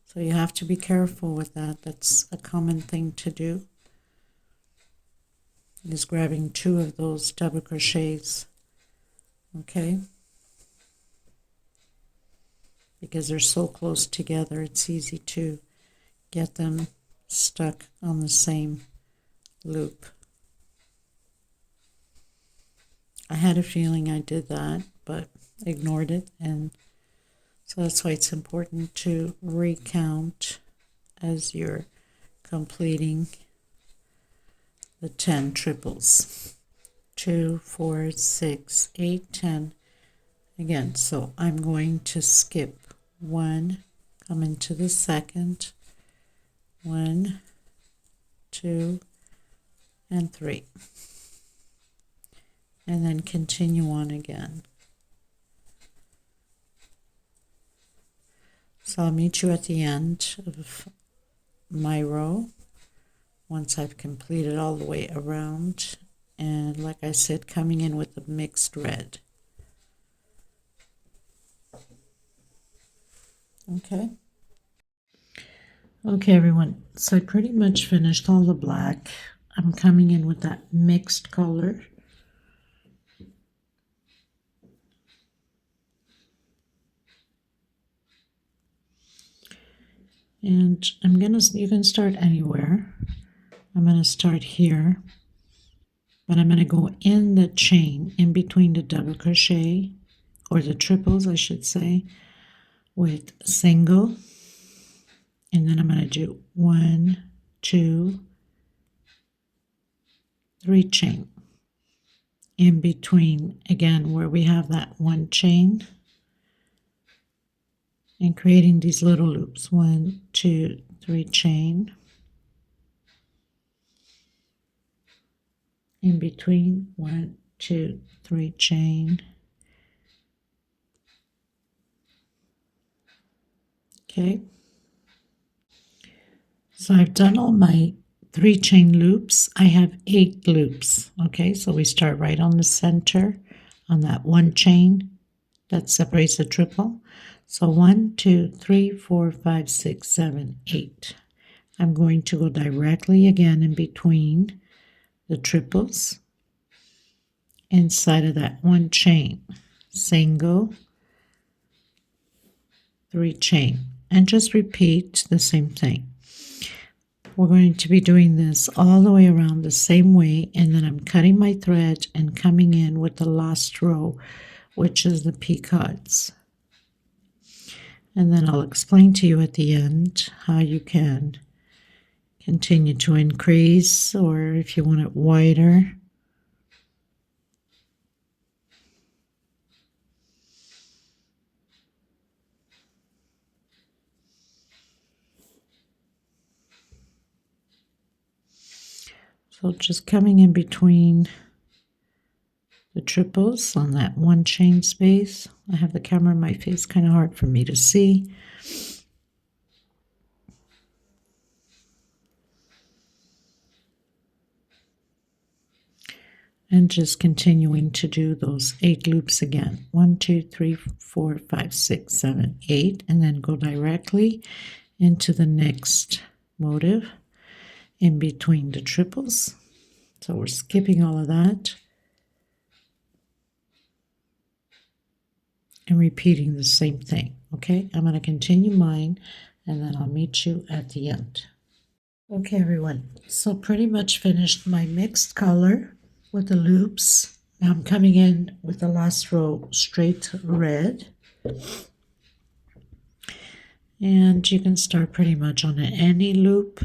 So you have to be careful with that. That's a common thing to do, is grabbing 2 of those double crochets, okay? Because they're so close together, it's easy to get them stuck on the same loop. I had a feeling I did that, but ignored it, and so that's why it's important to recount as you're completing the 10 triples. 2, 4, 6, 8, 10. Again, so I'm going to skip 1, come into the second, 1, 2, and 3, and then continue on again. So I'll meet you at the end of my row once I've completed all the way around, and like I said, coming in with the mixed red. Okay everyone, so I pretty much finished all the black. I'm coming in with that mixed color. And you can start anywhere. I'm gonna start here, but I'm gonna go in the chain in between the double crochet or the triples I should say, with single, and then I'm going to do 1, 2, 3 chain in between, again where we have that 1 chain, and creating these little loops. 1, 2, 3 chain in between, 1, 2, 3 chain. Okay, so I've done all my 3 chain loops. I have 8 loops. Okay, so we start right on the center on that 1 chain that separates the triple. So 1, 2, 3, 4, 5, 6, 7, 8. I'm going to go directly again in between the triples inside of that 1 chain, single, 3 chain, and just repeat the same thing. We're going to be doing this all the way around the same way, and then I'm cutting my thread and coming in with the last row, which is the picots. And then I'll explain to you at the end how you can continue to increase, or if you want it wider. So just coming in between the triples on that 1 chain space. I have the camera in my face, kind of hard for me to see. And just continuing to do those 8 loops again. 1, 2, 3, 4, 5, 6, 7, 8, and then go directly into the next motif in between the triples. So we're skipping all of that and repeating the same thing. Okay, I'm going to continue mine and then I'll meet you at the end. Okay everyone, so pretty much finished my mixed color with the loops. Now I'm coming in with the last row straight red, and you can start pretty much on any loop.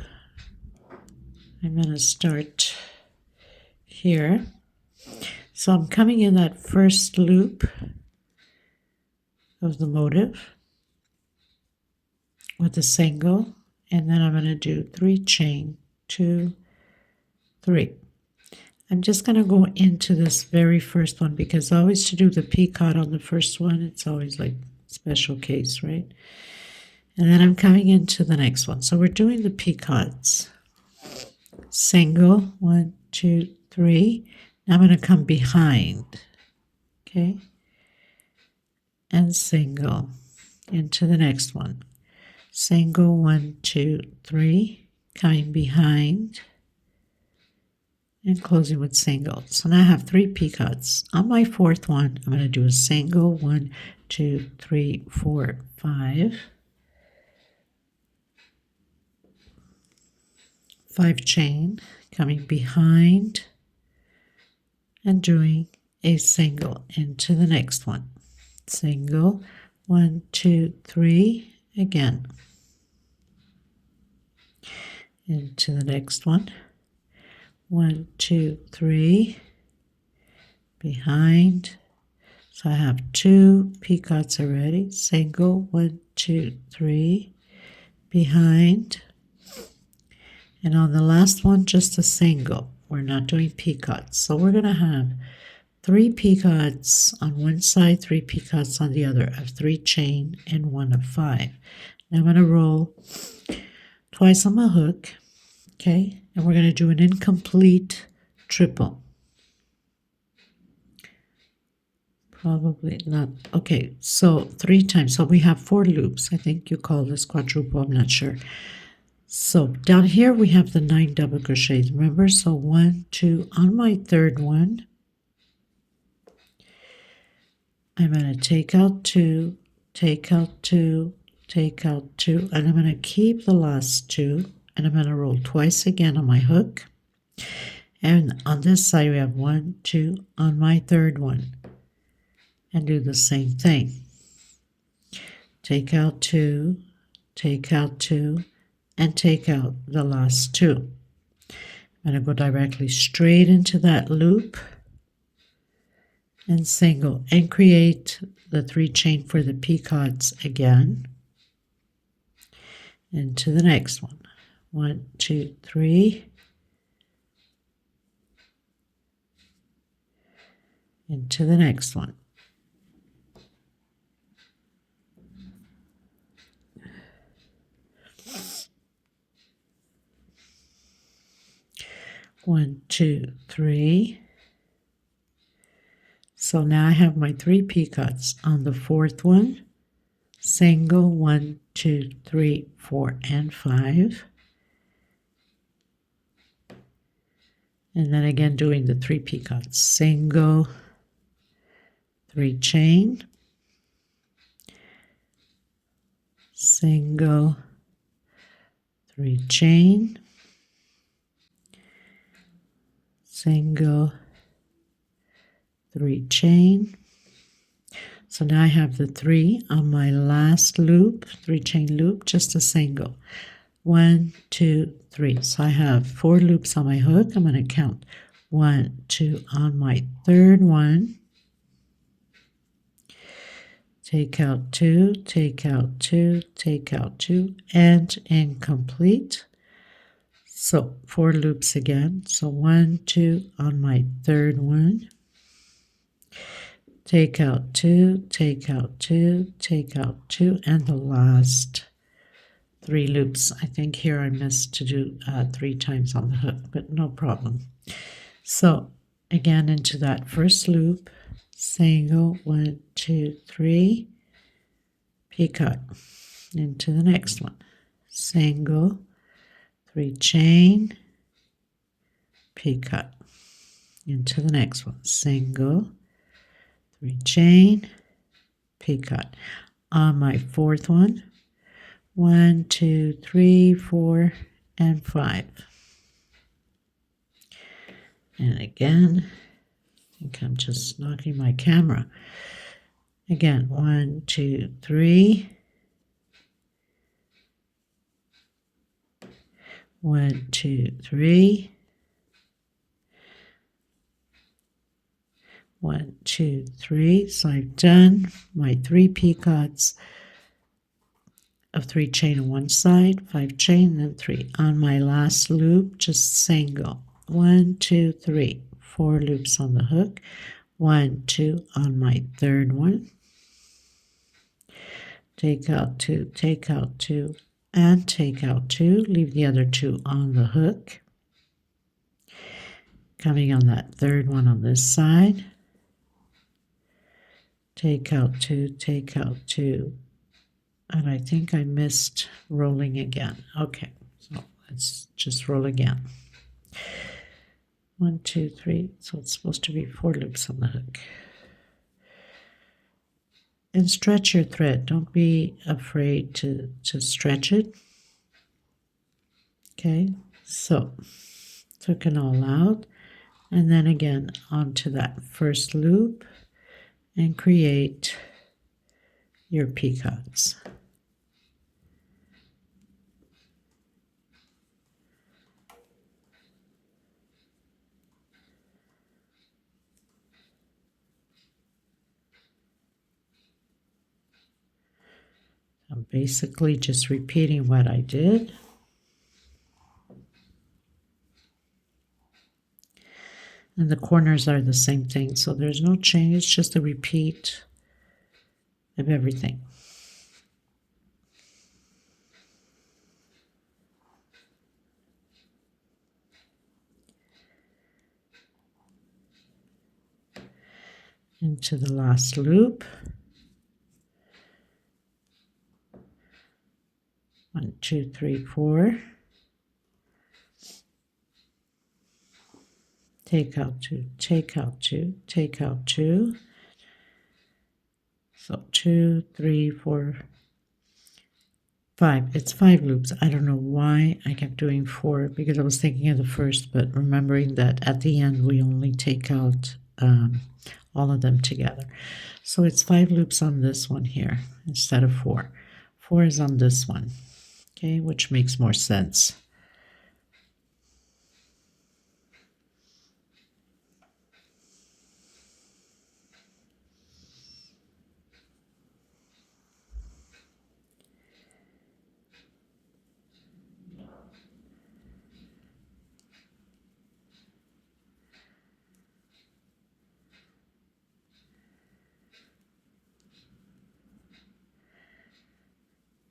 I'm going to start here. So I'm coming in that first loop of the motif with a single, and then I'm going to do 3 chain, 2, 3. I'm just going to go into this very first one because always to do the picot on the first one, it's always like special case, right? And then I'm coming into the next one. So we're doing the picots. Single, 1, 2, 3. Now I'm going to come behind, okay? And single into the next one. Single, 1, 2, 3, coming behind and closing with single. So now I have 3 picots. On my fourth one, I'm going to do a single, 1, 2, 3, 4, 5. 5 chain, coming behind and doing a single into the next one. Single, 1, 2, 3, again. Into the next one. 1, 2, 3, behind. So I have 2 picots already. Single, 1, 2, 3, behind. And on the last one, just a single. We're not doing picots. So we're going to have 3 picots on one side, 3 picots on the other of 3 chain and 1 of 5. Now I'm going to roll twice on my hook, okay? And we're going to do an incomplete triple. Probably not. Okay, so 3 times. So we have 4 loops. I think you call this quadruple. I'm not sure. So down here we have the 9 double crochets. Remember? So 1, 2. On my third one, I'm going to take out 2, take out 2, take out 2, and I'm going to keep the last 2, and I'm going to roll twice again on my hook. And on this side we have 1, 2 on my third one. and do the same thing. Take out 2, take out 2, and take out the last 2. I'm going to go directly straight into that loop and single and create the 3 chain for the peacocks again. Into the next one. 1, 2, 3. Into the next one. One, 2, 3. So now I have my 3 peacocks on the 4th one. Single 1, 2, 3, 4, and 5. And then again doing the 3 peacocks. Single, 3 chain, single, 3 chain, single, 3 chain. So now I have the 3 on my last loop, 3 chain loop, just a single. 1, 2, 3. So I have 4 loops on my hook. I'm going to count 1, 2 on my 3rd one. Take out 2, take out 2, take out 2, and incomplete. So 4 loops again. So 1, 2 on my 3rd one. Take out 2, take out 2, take out 2, and the last 3 loops. I think here I missed to do 3 times on the hook, but no problem. So again into that first loop, single, 1, 2, 3, peacock. Into the next one, single, 3 chain, peacock. Into the next one, single, 3 chain, peacock. On my 4th one, 1, 2, 3, 4, and 5. And again, I think I'm just knocking my camera. Again, 1, 2, 3. 1, 2, 3. 1, 2, 3. So I've done my 3 peacocks of 3 chain on one side, 5 chain, then 3. On my last loop, just single. 1, 2, 3. 4 loops on the hook. 1, 2 on my 3rd one. Take out 2, take out 2, and take out 2. Leave the other 2 on the hook. Coming on that 3rd one on this side. Take out 2, take out 2, and I think I missed rolling again. Okay, so let's just roll again. 1, 2, 3, so it's supposed to be 4 loops on the hook. And stretch your thread. Don't be afraid to stretch it. Okay, so took it all out, and then again onto that first loop and create your peacocks. I'm basically just repeating what I did. And the corners are the same thing, so there's no change, it's just a repeat of everything. Into the last loop. 1, 2, 3, 4. Take out 2, take out 2, take out 2. So 2, 3, 4, 5. It's 5 loops. I don't know why I kept doing 4 because I was thinking of the first, but remembering that at the end we only take out all of them together. So it's 5 loops on this one here instead of 4. 4 is on this one, okay, which makes more sense.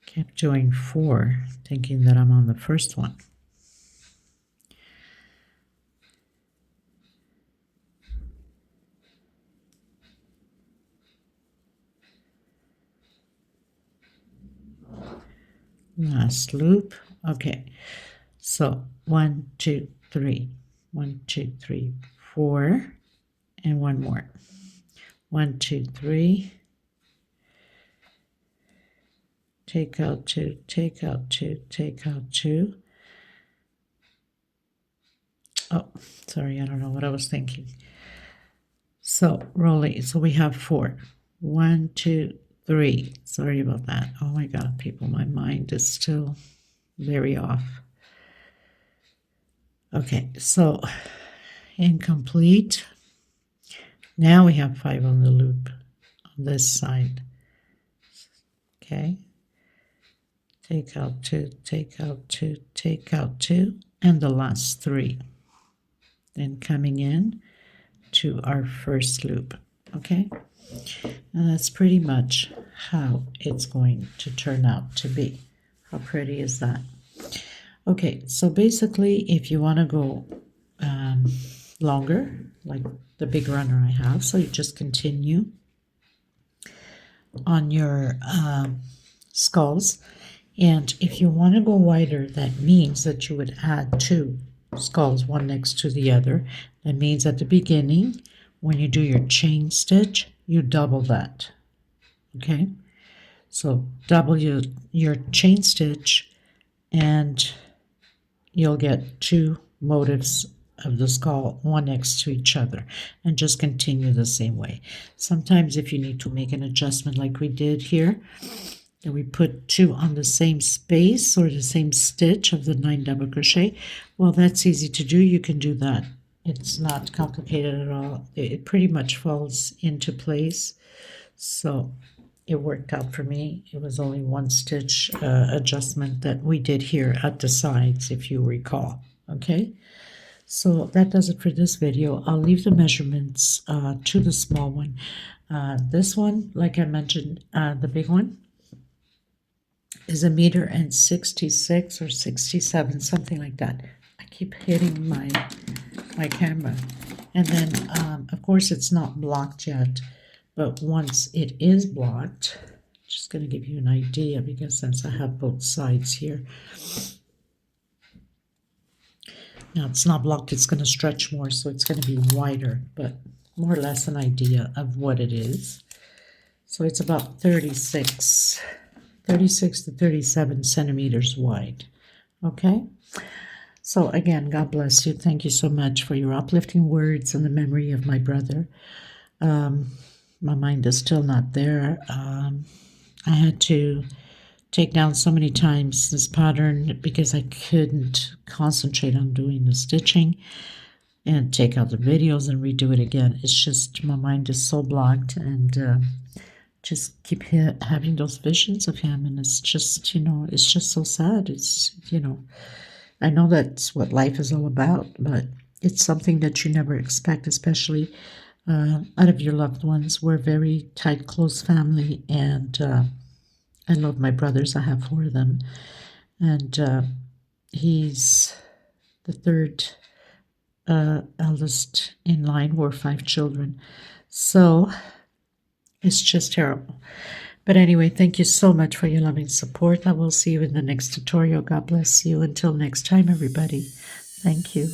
Kept doing 4, thinking that I'm on the first one. Last loop. Okay, so 1, 2, 3, 1, 2, 3, 4, and one more. 1, 2, 3. Take out 2, take out 2, take out 2. Oh, sorry, I don't know what I was thinking. So rolling, so we have 4. 1, 2, 3. Sorry about that. Oh my God, people, my mind is still very off. Okay, so incomplete. Now we have 5 on the loop on this side. Okay. Take out 2, take out 2, take out 2, and the last 3. Then coming in to our first loop, okay? And that's pretty much how it's going to turn out to be. How pretty is that? Okay, so basically, if you want to go longer, like the big runner I have, so you just continue on your skulls. And if you want to go wider, that means that you would add 2 skulls, one next to the other. That means at the beginning, when you do your chain stitch, you double that. Okay? So double your chain stitch, and you'll get 2 motifs of the skull, one next to each other, and just continue the same way. Sometimes if you need to make an adjustment like we did here, and we put 2 on the same space or the same stitch of the 9 double crochet, well, that's easy to do. You can do that. It's not complicated at all. It pretty much falls into place. So it worked out for me. It was only 1 stitch adjustment that we did here at the sides, if you recall. Okay, so that does it for this video. I'll leave the measurements to the small one. This one, like I mentioned, the big one, is 1.66 or 67, something like that. I keep hitting my camera. And then, of course, it's not blocked yet, but once it is blocked, just going to give you an idea, because since I have both sides here. Now, it's not blocked, it's going to stretch more, so it's going to be wider, but more or less an idea of what it is. So it's about 36 to 37 centimeters wide. Okay, so again, God bless you. Thank you so much for your uplifting words and the memory of my brother. My mind is still not there. I had to take down so many times this pattern because I couldn't concentrate on doing the stitching, and take out the videos and redo it again. It's just my mind is so blocked, and just keep having those visions of him, and it's just, it's just so sad. It's, I know that's what life is all about, but it's something that you never expect, especially out of your loved ones. We're a very tight, close family, and I love my brothers. I have 4 of them, and he's the 3rd eldest in line. We're 5 children, so it's just terrible. But anyway, thank you so much for your loving support. I will see you in the next tutorial. God bless you. Until next time, everybody. Thank you.